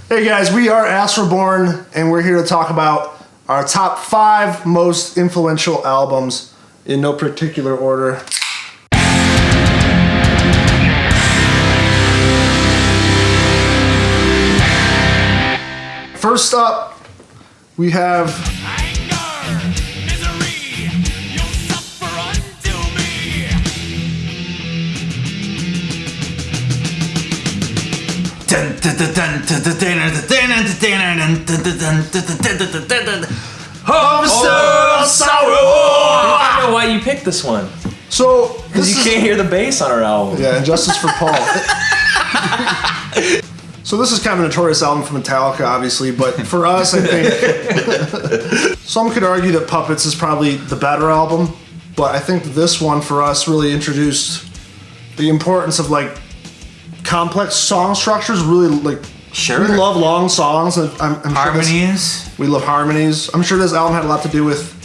Hey guys, we are Astralborne, and we're here to talk about our top 5 most influential albums in no particular order. First up, we have Harvester of Sorrow. I don't know why you picked this one. So Because you can't hear the bass on our album. Yeah, and Justice for Paul. So this is kind of a notorious album from Metallica, obviously, but for us, I think some could argue that Puppets is probably the better album, but I think this one for us really introduced the importance of like complex song structures. Really, like, sure, we love long songs, and I'm harmonies. Sure we love harmonies. I'm sure this album had a lot to do with,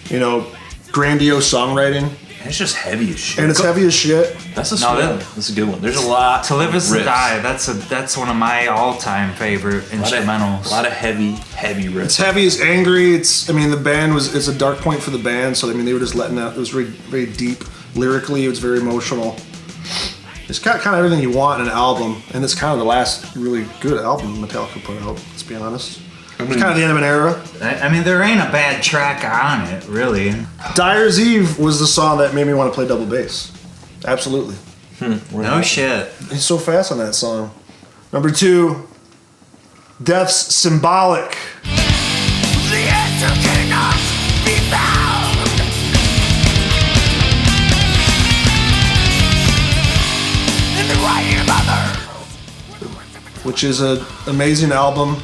you know, grandiose songwriting. It's just heavy as shit. And it's heavy as shit. That's a That's a good one. There's a lot. To Live Is to riffs. Die. That's one of my all-time favorite instrumentals. A lot of heavy riffs. It's heavy. It's angry. It's the band it's a dark point for the band. So I mean, they were just letting out. It was very very deep lyrically. It was very emotional. It's got kind of everything you want in an album, and it's kind of the last really good album Metallica put out. Let's be honest. It's kind of the end of an era. I mean, there ain't a bad track on it, really. Dyer's Eve was the song that made me want to play double bass. Absolutely. No shit. He's so fast on that song. Number 2, Death's Symbolic. The answer cannot be found. In the writing of others. Which is an amazing album.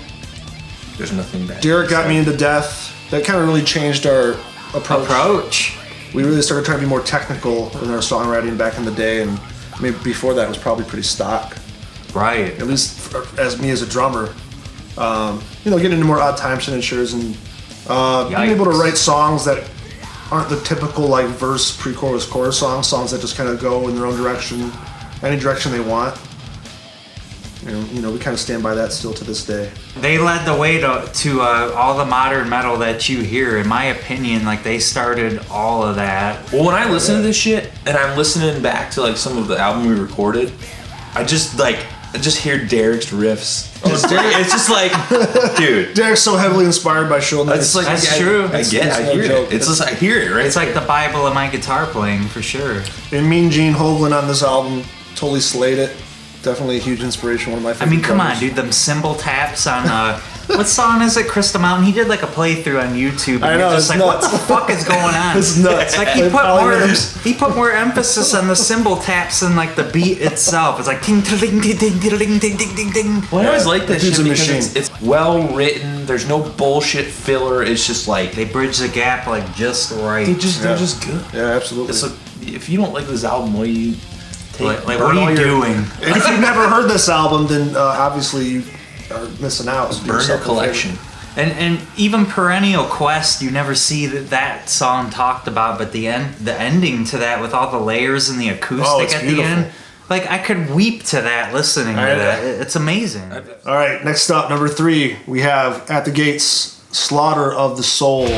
There's nothing bad. Derek got me into Death. That kind of really changed our approach. We really started trying to be more technical in our songwriting back in the day, and maybe before that it was probably pretty stock. Right. At least as me as a drummer. Getting into more odd time signatures and being able to write songs that aren't the typical like verse, pre-chorus, chorus songs that just kind of go in their own direction, any direction they want. We kind of stand by that still to this day. They led the way to all the modern metal that you hear. In my opinion, like, they started all of that. Well, when I listen to this shit, and I'm listening back to like some of the album we recorded, I just hear Derek's riffs. It's just like, dude. Derek's so heavily inspired by Shoulder. That's true. I hear it. It's just I hear it, right? It's like the Bible of my guitar playing, for sure. And Mean Gene Hoglan on this album totally slayed it. Definitely a huge inspiration. One of my favorite. I mean, come drummers. on, dude. Them cymbal taps on what song is it? Krista Mountain. He did like a playthrough on YouTube. And I know. You're just like, nuts. what the fuck is going on? It's nuts. Like he put more emphasis on the cymbal taps than like the beat itself. It's like ding ding ding ding ding ding ding ding ding. Well, I always like that Dude's shit a because machine. it's well written. There's no bullshit filler. It's just like They bridge the gap like just right. they're just good. Yeah, absolutely. It's like, if you don't like this album, what do you take? Like what are you doing? And if you've never heard this album, then obviously you are missing out. So do Burn your yourself a collection. favor. And even Perennial Quest, you never see that song talked about, but the ending to that with all the layers and the acoustic it's at beautiful. the end, like I could weep to that listening to that. It's amazing. All right, next up, number 3, we have At the Gates, Slaughter of the Soul.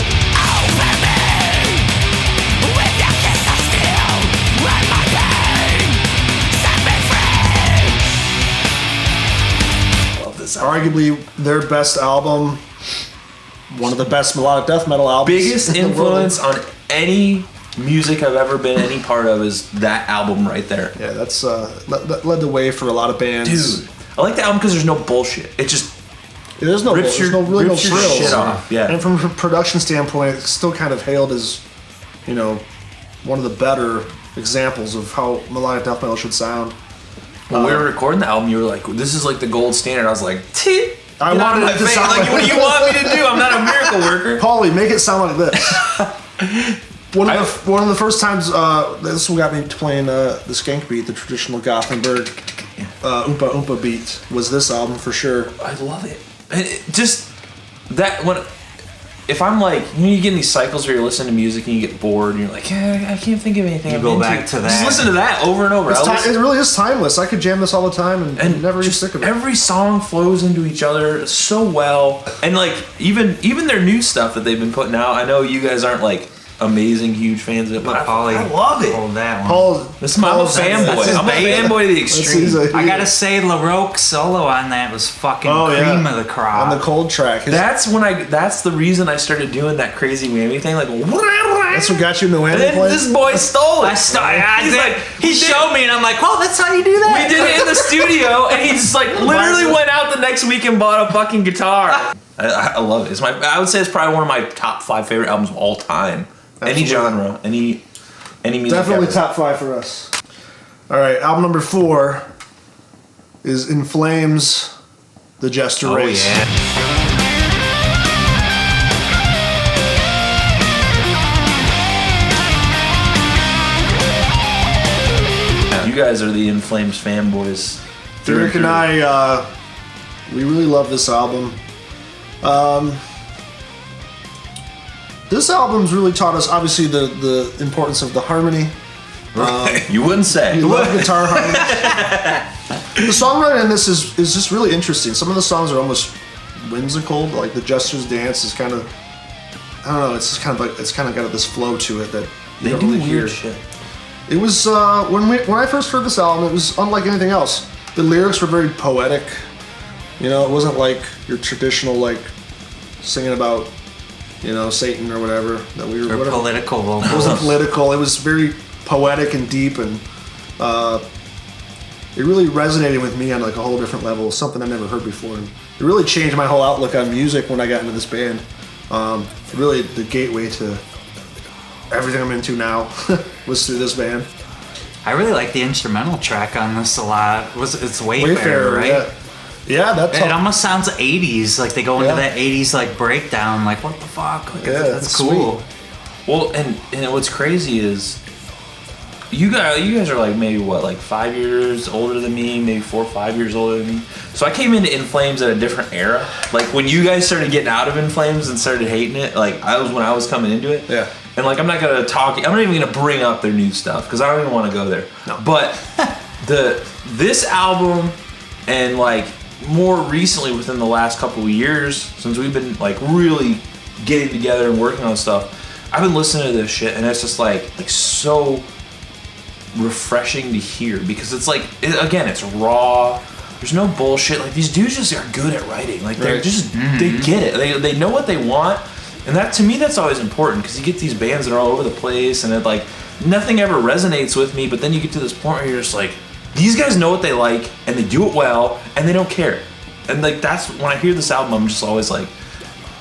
Arguably their best album, one of the best melodic death metal albums. Biggest in the world. influence on any music I've ever been any part of is that album right there. Yeah, that's led the way for a lot of bands. Dude, I like the album because there's no bullshit. It just There's no rips your frills. shit off. Yeah. And from a production standpoint, it's still kind of hailed as, one of the better examples of how melodic death metal should sound. When we were recording the album, you were like, "This is like the gold standard." I was like, I wanted it to sound like, what do you want me to do? I'm not a miracle worker. Paulie, make it sound like this. One of the first times this one got me playing the skank beat, the traditional Gothenburg Oompa Oompa beat, was this album for sure. I love it. And it just that when if I'm like, you get in these cycles where you're listening to music and you get bored and you're like, I can't think of anything. You go back to that. Just listen to that over and over. It really is timeless. I could jam this all the time and never get sick of it. Every song flows into each other so well, and like even their new stuff that they've been putting out. I know you guys aren't like amazing huge fans of it, but I love it. Hold that one. I'm a fanboy. I'm a fanboy to the extreme. I gotta say, LaRoque's solo on that was fucking cream of the crop. On the cold track. That's the reason I started doing that crazy whammy thing. Like, that's what got you in the whammy then play? this boy stole it. He showed me, and I'm like, well, that's how you do that. We did it in the studio, and he just like literally went out the next week and bought a fucking guitar. I love it. I would say it's probably one of my top 5 favorite albums of all time. Absolutely. Any genre, any music. Definitely top 5 for us. All right, album number 4 is In Flames, The Jester Race. Yeah. You guys are the In Flames fanboys. Derek and I, we really love this album. This album's really taught us, obviously, the importance of the harmony. You wouldn't say. You love guitar harmony. The songwriting in this is just really interesting. Some of the songs are almost whimsical, like the Jester's Dance is kind of, I don't know, it's kind of got this flow to it that you don't really hear. Shit. It was when I first heard this album, it was unlike anything else. The lyrics were very poetic. You know, it wasn't like your traditional like singing about, you know, Satan or whatever that we were. Or political vocals. It wasn't political. It was very poetic and deep, and it really resonated with me on like a whole different level. Something I never heard before, and it really changed my whole outlook on music when I got into this band. Really, the gateway to everything I'm into now was through this band. I really like the instrumental track on this a lot. It's Wayfarer, right? Yeah, that's it almost sounds 80s. Like they go into that 80s like breakdown. Like what the fuck? Like, that's cool. Sweet. Well, and what's crazy is you guys are like maybe what, like 5 years older than me, maybe 4 or 5 years older than me. So I came into In Flames at a different era. Like when you guys started getting out of In Flames and started hating it, like when I was coming into it. Yeah. And like I'm not even gonna bring up their new stuff because I don't even want to go there. No. But this album and like more recently within the last couple of years since we've been like really getting together and working on stuff, I've been listening to this shit and it's just like so refreshing to hear because it's like it's raw. There's no bullshit. Like these dudes just are good at writing. Like they're just they get it. They know what they want. And that to me, that's always important because you get these bands that are all over the place and it like nothing ever resonates with me. But then you get to this point where you're just like, these guys know what they like and they do it well and they don't care. And like that's when I hear this album, I'm just always like,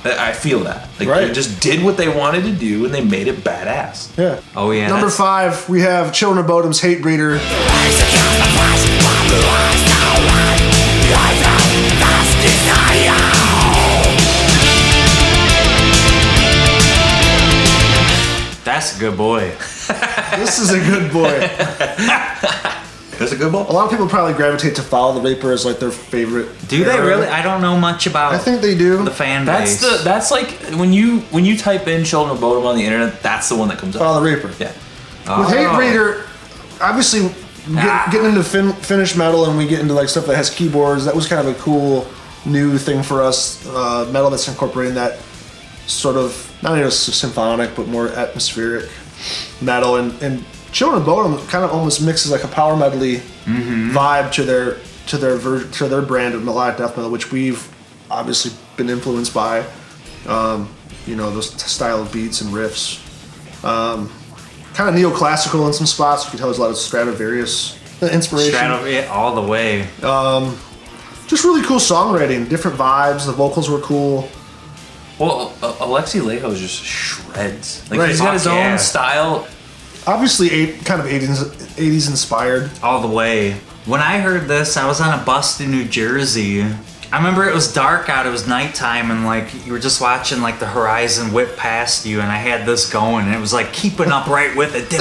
I feel that. Like they just did what they wanted to do and they made it badass. Yeah. Oh yeah. Number 5, we have Children of Bodom's Hatebreeder. That's a good boy. This is a good boy. That's a good boy. A lot of people probably gravitate to Follow the Vapor as like their favorite. Do they really? I don't know much about. I think they do. The fan base. That's like when you type in Children of Bodom on the internet, that's the one that comes up. Follow the Vapor. Yeah. With Hatebreeder, obviously getting into Finnish metal and we get into like stuff that has keyboards. That was kind of a cool new thing for us. Metal that's incorporating that sort of not even symphonic but more atmospheric metal, and Children of Bodom kind of almost mixes like a power medley vibe to their brand of melodic death metal, which we've obviously been influenced by. You know, those style of beats and riffs. Kind of neoclassical in some spots. You can tell there's a lot of Stradivarius inspiration. All the way. Just really cool songwriting, different vibes. The vocals were cool. Well, Alexi Laiho just shreds. Like he's got his own style. Obviously, kind of 80s inspired. All the way. When I heard this, I was on a bus in New Jersey. I remember it was dark out, it was nighttime, and like you were just watching like the horizon whip past you, and I had this going, and it was like keeping up right with it.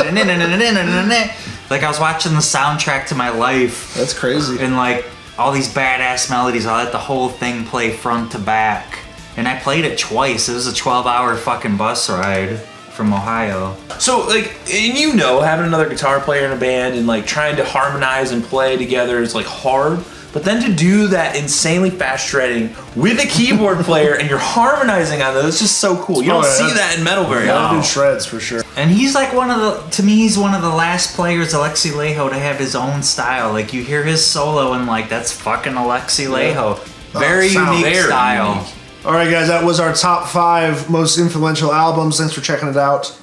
Like I was watching the soundtrack to my life. That's crazy. And like all these badass melodies, I let the whole thing play front to back. And I played it twice. It was a 12-hour fucking bus ride from Ohio. So, like, and you know, having another guitar player in a band and, like, trying to harmonize and play together is, like, hard. But then to do that insanely fast shredding with a keyboard player and you're harmonizing on it, it's just so cool. You don't see that in metal very often. Do shreds for sure. And he's like to me, he's one of the last players, Alexi Laiho, to have his own style. Like, you hear his solo and, like, that's fucking Alexi Laiho. Very unique style. Unique. All right, guys, that was our top 5 most influential albums. Thanks for checking it out.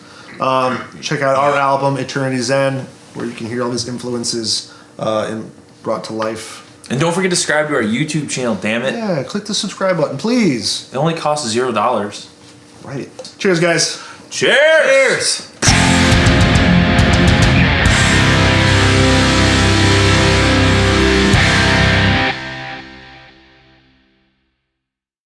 Check out our album, Eternity's End, where you can hear all these influences brought to life. And don't forget to subscribe to our YouTube channel, damn it. Yeah, click the subscribe button, please. It only costs $0. Right. Cheers, guys. Cheers!